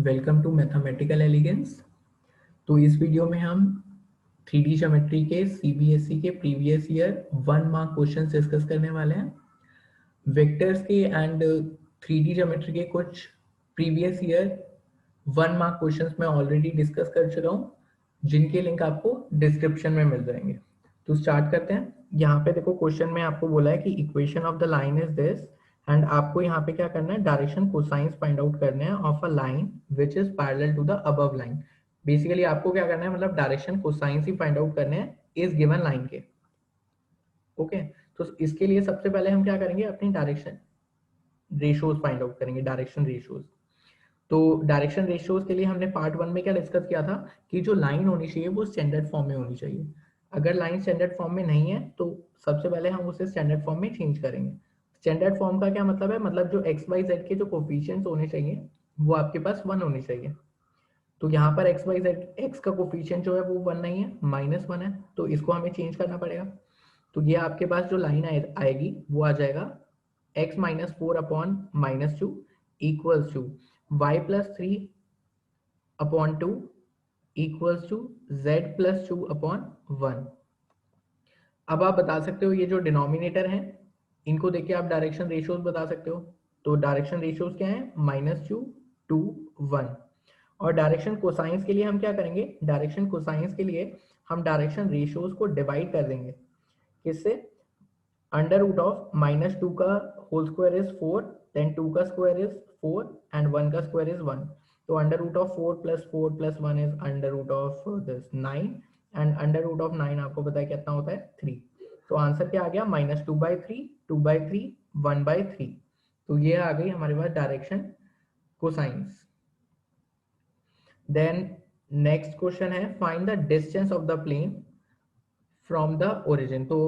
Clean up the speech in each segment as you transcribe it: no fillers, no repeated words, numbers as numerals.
Welcome to mathematical elegance. तो इस video में हम 3D ज्योमेट्री के सीबीएसई के previous year 1 mark question discuss करने वाले हैं। वेक्टर्स के एंड 3D ज्योमेट्री के कुछ प्रीवियस ईयर 1 मार्क क्वेश्चंस मैं ऑलरेडी डिस्कस कर चुका हूँ, जिनके लिंक आपको डिस्क्रिप्शन में मिल जाएंगे। तो स्टार्ट करते हैं। यहाँ पे देखो, क्वेश्चन में आपको बोला है कि equation of the line is this, and आपको यहाँ पे क्या करना है, डायरेक्शन कोसाइंस फाइंड आउट करने हैं of a line which is parallel to the above line. Basically आपको क्या करना है, मतलब डायरेक्शन कोसाइंस ही फाइंड आउट करने हैं इस गिवन लाइन के। ओके, तो इसके लिए सबसे पहले हम क्या करेंगे, अपनी डायरेक्शन रेशियोज फाइंड आउट करेंगे, डायरेक्शन रेशियोज। तो डायरेक्शन रेशियोज के लिए हमने पार्ट 1 में क्या डिस्कस किया था कि जो लाइन होनी चाहिए वो स्टैंडर्ड फॉर्म में होनी चाहिए। अगर लाइन स्टैंडर्ड फॉर्म में नहीं है तो सबसे पहले हम उसे स्टैंडर्ड फॉर्म में चेंज करेंगे। स्टैंडर्ड फॉर्म का क्या मतलब है, मतलब जो एक्स वाई जेड के जो कोफिशिएंट्स होने चाहिए वो आपके पास 1 होने चाहिए। तो यहाँ पर एक्स वाई जेड, एक्स का कोफिशिएंट जो है वो 1 नहीं है, -1 है, तो इसको हमें चेंज करना पड़ेगा। तो ये आपके पास जो लाइन आएगी वो आ जाएगा x - 4 upon -2 equals to y + 3 upon 2 equals to z + 2 upon 1। अब आप बता सकते हो ये जो डिनोमिनेटर है इनको देख के आप डायरेक्शन रेशियोज बता सकते हो। तो डायरेक्शन रेशियोज क्या है, -2 2 1। और डायरेक्शन कोसाइंस के लिए हम क्या करेंगे, डायरेक्शन कोसाइंस के लिए हम डायरेक्शन रेशियोज को डिवाइड कर देंगे। किससे, √of -2 का होल स्क्वायर इज 4, देन 2 का स्क्वायर इज 4 एंड 1 का स्क्वायर इज 1। तो √of 4 + 4 + 1 is √of this 9, and √of 9 आपको पता है कितना होता है, 3। तो आंसर क्या आ गया, -2/3 2/3 1/3। तो ये आ गई हमारे पास direction cosines. Then next question है, find the distance of the plane from the origin. तो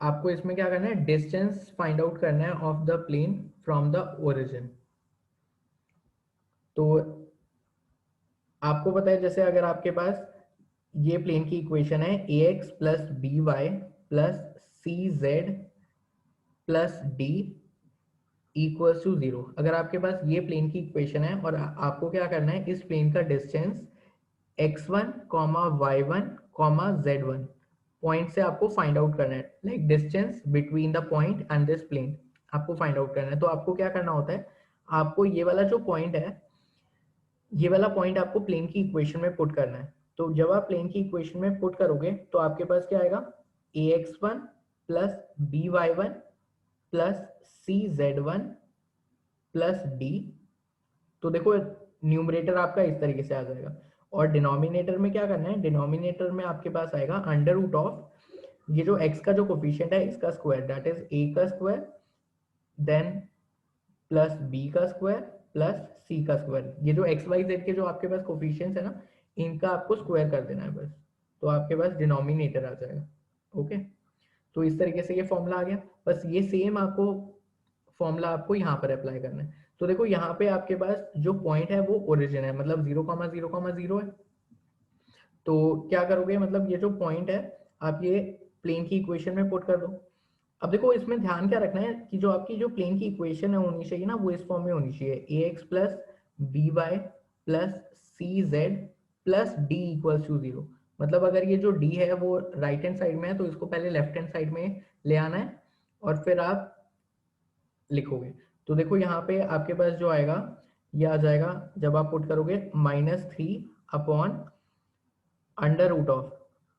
आपको इसमें क्या करना है, डिस्टेंस फाइंड आउट करना है of the plane from the origin. तो आपको पता है, जैसे अगर आपके पास ये प्लेन की इक्वेशन है ax + by + cz + d equals to 0। अगर आपके पास ये प्लेन की इक्वेशन है और आपको क्या करना है, इस प्लेन का distance x1, y1, z1 point से आपको फाइंड आउट करना है, like distance between the point and this plane आपको फाइंड आउट करना है। तो आपको क्या करना होता है, आपको ये वाला जो पॉइंट है, ये वाला पॉइंट आपको प्लेन की इक्वेशन में पुट करना है। तो जब आप प्लेन की इक्वेशन में पुट करोगे तो आपके पास क्या आएगा, ax1 + by1 + cz1 + d। तो देखो न्यूमरेटर आपका इस तरीके से आ जाएगा, और डिनोमिनेटर में क्या करना है, डिनोमिनेटर में आपके पास आएगा √of ये जो x का जो कोफिशिएंट है इसका स्क्वायर, दैट इज a का स्क्वायर, देन प्लस b का स्क्वायर प्लस c का स्क्वायर। ये जो x y z के जो आपके पास कोफिशिएंट्स है ना, इनका आपको स्क्वायर कर देना है बस, तो आपके पास डिनोमिनेटर आ जाएगा। ओके, तो इस तरीके से ये फॉर्मूला आ गया। बस ये सेम आपको फॉर्मूला आपको यहाँ पर अप्लाई करना है। तो देखो यहाँ पे आपके पास जो पॉइंट है वो ओरिजिन है, मतलब 0,0,0 है। तो क्या करोगे, मतलब ये जो पॉइंट है आप ये प्लेन की इक्वेशन में पुट कर दो। अब देखो इसमें ध्यान क्या रखना है कि जो आपकी जो प्लेन की इक्वेशन है होनी चाहिए ना, वो इस फॉर्म में होनी चाहिए, ax + by + cz + d equals to 0। मतलब अगर ये जो d है वो राइट हैंड साइड में है तो इसको पहले लेफ्ट हैंड साइड में ले आना है और फिर आप लिखोगे। तो देखो यहाँ पे आपके पास जो आएगा ये आ जाएगा, जब आप पुट करोगे -3 अपॉन √of,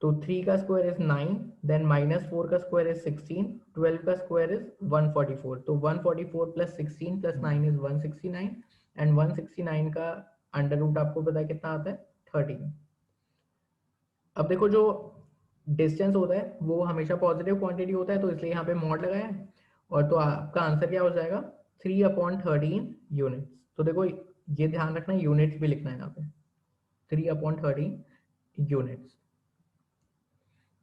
तो 3 का स्क्वायर इज 9, देन -4 का स्क्वायर इज 16, 12 का स्क्वायर इज 144। तो 144 + 16 + 9 इज 169, एंड 169 का अंडर रूट आपको पता है कितना आता है, 13। अब देखो जो डिस्टेंस होता है वो हमेशा पॉजिटिव क्वांटिटी होता है, तो इसलिए यहाँ पे मॉड लगाया है, और तो आपका आंसर क्या हो जाएगा, 3/13 यूनिट्स। तो देखो ये ध्यान रखना, यूनिट्स भी लिखना है यहाँ पे, 3/13 यूनिट्स।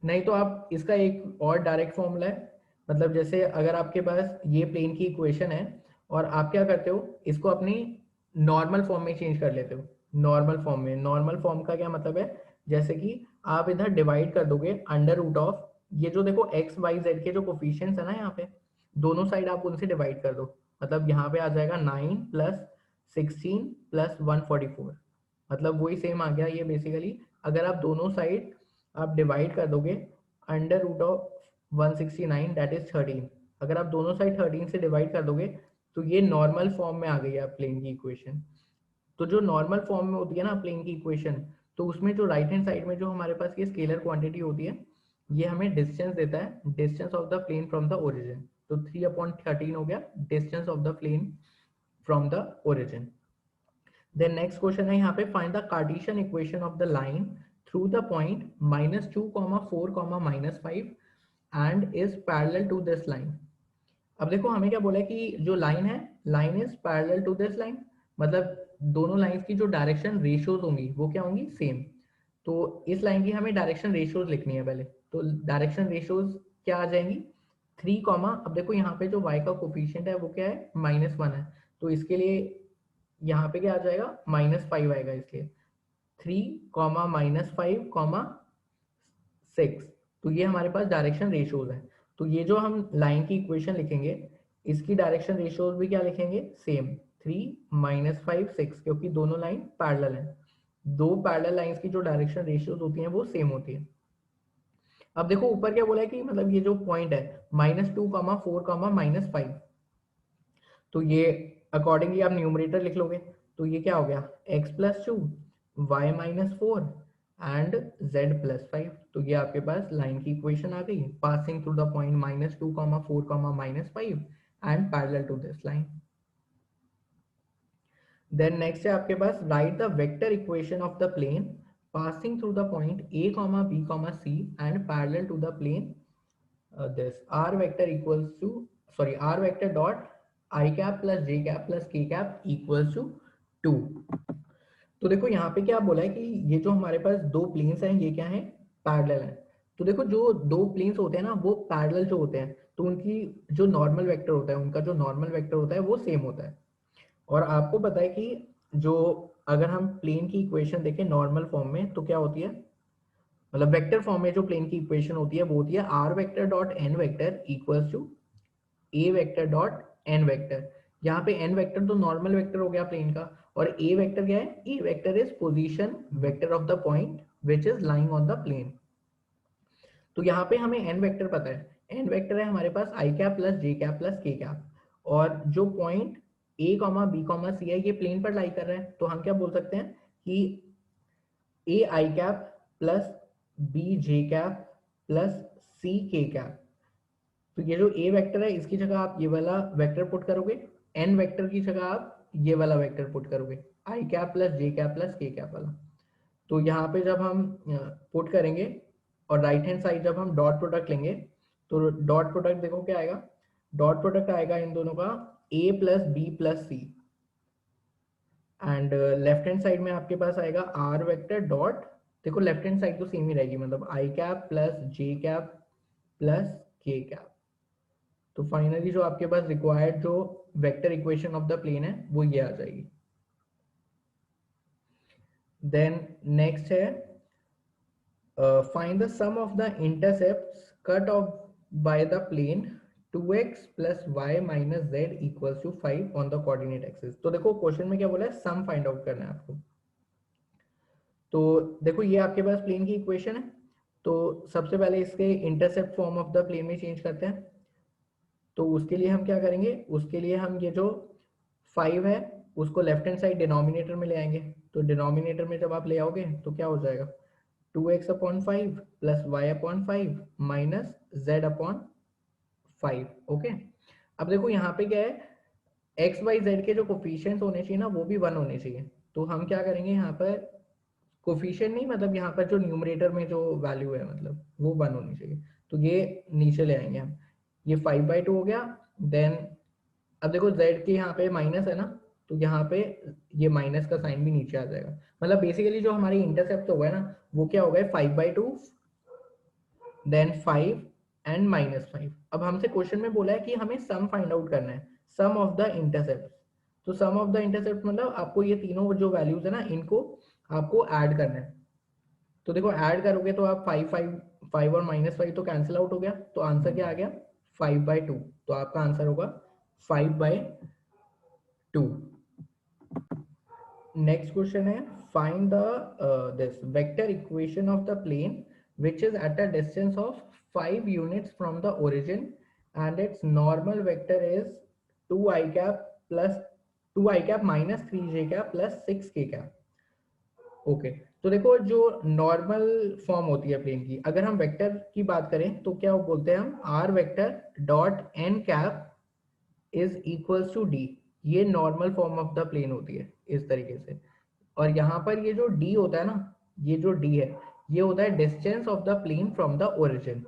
नहीं तो आप इसका एक और डायरेक्ट फॉर्मूला है, मतलब जैसे अगर आपके पास ये प्लेन की इक्वेशन है और आप क्या करते हो, इसको अपनी नॉर्मल फॉर्म में चेंज कर लेते हो। नॉर्मल फॉर्म में, नॉर्मल फॉर्म का क्या मतलब है, जैसे कि आप इधर डिवाइड कर दोगे √of ये जो देखो x y z के जो कोफिशिएंट्स है ना, यहाँ पे दोनों साइड आप उनसे डिवाइड कर दो। मतलब यहाँ पे आ जाएगा 9 + 16 + 144, मतलब वही सेम आ गया ये बेसिकली। अगर आप दोनों साइड आप डिवाइड कर दोगे under root of 169 that is 13, अगर आप दोनों साइड 13 से डिवाइड कर दोगे तो ये नॉर्मल फॉर्म में आ गई है प्लेन की इक्वेशन। तो जो नॉर्मल फॉर्म में होती है ना प्लेन की इक्वेशन, तो उसमें जो राइट हैंड साइड में जो हमारे पास ये स्केलर क्वांटिटी होती है, ये हमें डिस्टेंस देता है, distance of the plane from the origin. तो 3/13 हो गया distance of the plane from the origin. Then next question है यहाँ पे, find the cartesian equation of the line through the point -2, 4, -5 and is parallel to this line. अब देखो हमें क्या बोला है कि जो लाइन है, line is parallel to this line, मतलब दोनों लाइंस की जो डायरेक्शन रेशियोज होंगी वो क्या होंगी, सेम। तो इस लाइन की हमें डायरेक्शन रेशियोज लिखनी है पहले। तो डायरेक्शन रेशियोज क्या आ जाएंगी, 3 कॉमा, अब देखो यहाँ पे जो y का कोफिशिएंट है वो क्या है, -1 है, तो इसके लिए यहाँ पे क्या आ जाएगा, -5 आएगा, इसलिए 3, -5, 6। तो ये हमारे पास डायरेक्शन रेशियोज है। तो ये जो हम लाइन की इक्वेशन लिखेंगे, इसकी डायरेक्शन रेशियोज भी क्या लिखेंगे, सेम, 3, -5, 6, क्योंकि दोनों लाइन पैरेलल हैं। दो पैरेलल लाइंस की जो डायरेक्शन रेशियोज होती हैं वो सेम होती है। अब देखो ऊपर क्या बोला है कि मतलब ये जो पॉइंट है -2, 4, -5, तो ये अकॉर्डिंगली आप न्यूमरेटर लिख लोगे। तो ये क्या हो गया, x+2, y-4 एंड z+5। तो ये आपके पास लाइन की इक्वेशन आ गई, passing through the point -2, 4, -5 and parallel to this line. Then next है आपके पास, write the vector equation of the plane passing through the point a, b, c and parallel to the plane this r vector equals to, sorry, r vector dot I cap plus j cap plus k cap equals to 2। तो देखो यहाँ पे क्या बोला है कि ये जो हमारे पास दो प्लेन्स हैं ये क्या है, पैरेलल है। तो देखो जो दो प्लेन्स होते हैं ना वो पैरेलल जो होते हैं, तो उनकी जो नॉर्मल वेक्टर होता है, उनका जो नॉर्मल वेक्टर होता है वो सेम होता है। और आपको पता है कि जो अगर हम प्लेन की इक्वेशन देखें नॉर्मल फॉर्म में तो क्या होती है, मतलब वेक्टर फॉर्म में जो प्लेन की इक्वेशन होती है वो होती है r vector dot n vector equals to a vector dot n vector. यहाँ पे n वेक्टर तो नॉर्मल वेक्टर हो गया प्लेन का, और a वेक्टर क्या है, a vector is position vector of the point which is lying on the plane. तो यहाँ पे हमें n वेक्टर पता है, n वेक्टर है हमारे पास i cap plus j cap plus k cap, और जो पॉइंट a, b, c है ये प्लेन पर लाई कर रहा है, तो हम क्या बोल सकते हैं कि a i cap plus b j cap plus c k cap. तो ये जो a वेक्टर है इसकी जगह आप ये वाला वेक्टर पुट करोगे, n वेक्टर की जगह आप ये वाला वेक्टर पुट करोगे, i cap plus j cap plus k cap वाला। तो यहाँ पे जब हम पुट करेंगे और राइट हैंड साइड जब हम डॉट प्रोडक्ट लेंगे, तो डॉट प्रोडक्ट देखो क्या आएगा, डॉट प्रोडक्ट आएगा इन दोनों का a plus b plus c, and left hand side में आपके पास आएगा r वेक्टर डॉट, देखो लेफ्ट हैंड साइड तो सेम ही रहेगी, मतलब i cap plus j cap plus k cap. तो फाइनली जो आपके पास रिक्वायर्ड जो vector equation of the plane है वो ये आ जाएगी। देन नेक्स्ट है, find the sum of the intercepts cut off by the plane 2x plus Y minus z equals to 5 on the coordinate axis. तो देखो क्वेश्चन में क्या बोला है, सम फाइंड आउट करना है आपको। तो देखो ये आपके पास प्लेन की इक्वेशन है, तो सबसे पहले इसके intercept form of the plane में चेंज करते हैं। तो उसके लिए हम क्या करेंगे, उसके लिए हम ये जो 5 है उसको लेफ्ट हैंड साइड डिनोमिनेटर में ले आएंगे। तो डिनोमिनेटर में जब आप ले आओगे तो क्या हो जाएगा, 2x/5 plus y/5 minus z/5। Okay, अब देखो यहाँ पे क्या है, एक्स वाई जेड के जो कोफिशिएंट्स होने चाहिए ना वो भी 1 होने चाहिए। तो हम क्या करेंगे यहाँ पर, कोफिशिएंट नहीं, मतलब यहाँ पर जो न्यूमरेटर में जो वैल्यू है मतलब वो 1 होनी चाहिए। तो ये नीचे ले आएंगे हम, ये 5/2 हो गया। देन अब देखो z के यहाँ पे माइनस है ना, तो यहाँ पे ये माइनस का साइन भी नीचे आ जाएगा। मतलब बेसिकली जो हमारी इंटरसेप्ट हो गया ना वो क्या हो गया, 5/2 देन 5 एंड -5। अब हमसे क्वेश्चन में बोला है कि हमें सम फाइंड आउट करना है, सम ऑफ द इंटरसेप्ट। तो सम ऑफ द इंटरसेप्ट मतलब आपको ये तीनों जो वैल्यूज है ना इनको आपको ऐड करना है। तो देखो ऐड करोगे तो आप 5 और -5 तो कैंसिल आउट हो गया, तो आंसर क्या आ गया, 5/2। तो आपका आंसर होगा 5/2। नेक्स्ट क्वेश्चन है, find the this vector equation of the plane which is at a distance of 5 units from the origin and its normal vector is 2 I cap plus 2 I cap minus 3 j cap plus 6 k cap. Okay तो देखो जो normal form होती है plane की, अगर हम vector की बात करें तो क्या वो बोलते हैं हम r vector dot n cap is equals to d. ये normal form of the plane होती है इस तरीके से। और यहाँ पर ये जो डी होता है ना, ये जो डी है ये होता है distance of the plane from the origin.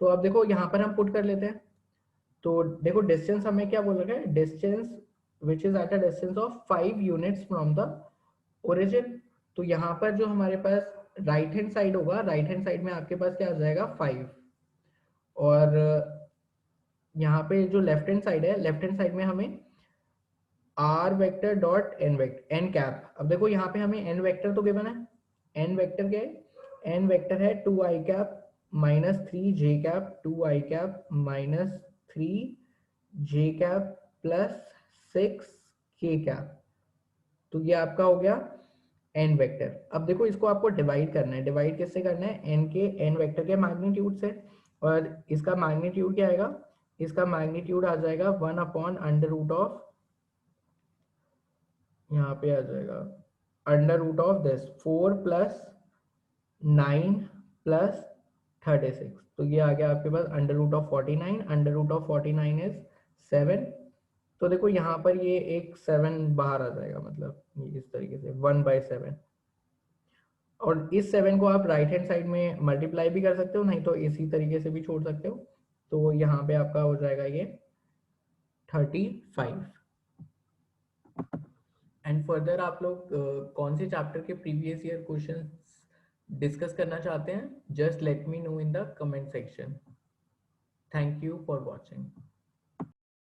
तो अब देखो यहाँ पर हम पुट कर लेते हैं। तो देखो डिस्टेंस हमें क्या बोल रखा है, distance which is at a distance of 5 units from the origin. तो यहाँ पर जो हमारे पास राइट हैंड साइड होगा, राइट हैंड साइड में आपके पास क्या आ जाएगा 5, और यहाँ पे जो लेफ्ट हैंड साइड है, लेफ्ट हैंड साइड में हमें r vector dot n vector n cap. अब देखो यहाँ पे हमें एन वेक्टर तो गिवन है, एन वेक्टर क्या है, एन वेक्टर है 2 i cap minus 3 j cap, 2 i cap minus 3 j cap plus 6 k cap. तो ये आपका हो गया एन वेक्टर। अब देखो इसको आपको डिवाइड करना है, डिवाइड किससे करना है, एन के एन वेक्टर के मैग्नीट्यूड से। और इसका मैग्नीट्यूड क्या आएगा, इसका मैग्नीट्यूड आ जाएगा 1 अपॉन अंडर रूट ऑफ, यहाँ पे आ जाएगा under root of this 4 plus 9 plus 36। तो ये आ गया आपके पास under root of 49, under root of 49 is 7। तो देखो यहाँ पर ये एक 7 बाहर आ जाएगा, मतलब ये इस तरीके से 1/7। और इस 7 को आप राइट हैंड साइड में मल्टीप्लाई भी कर सकते हो, नहीं तो इसी तरीके से भी छोड़ सकते हो। तो यहाँ पे आपका हो जाएगा ये 35। एंड फर्दर आप लोग कौन से चैप्टर के प्रीवियस ईयर क्वेश्चन डिस्कस करना चाहते हैं, just let me know in the comment section. Thank you for watching.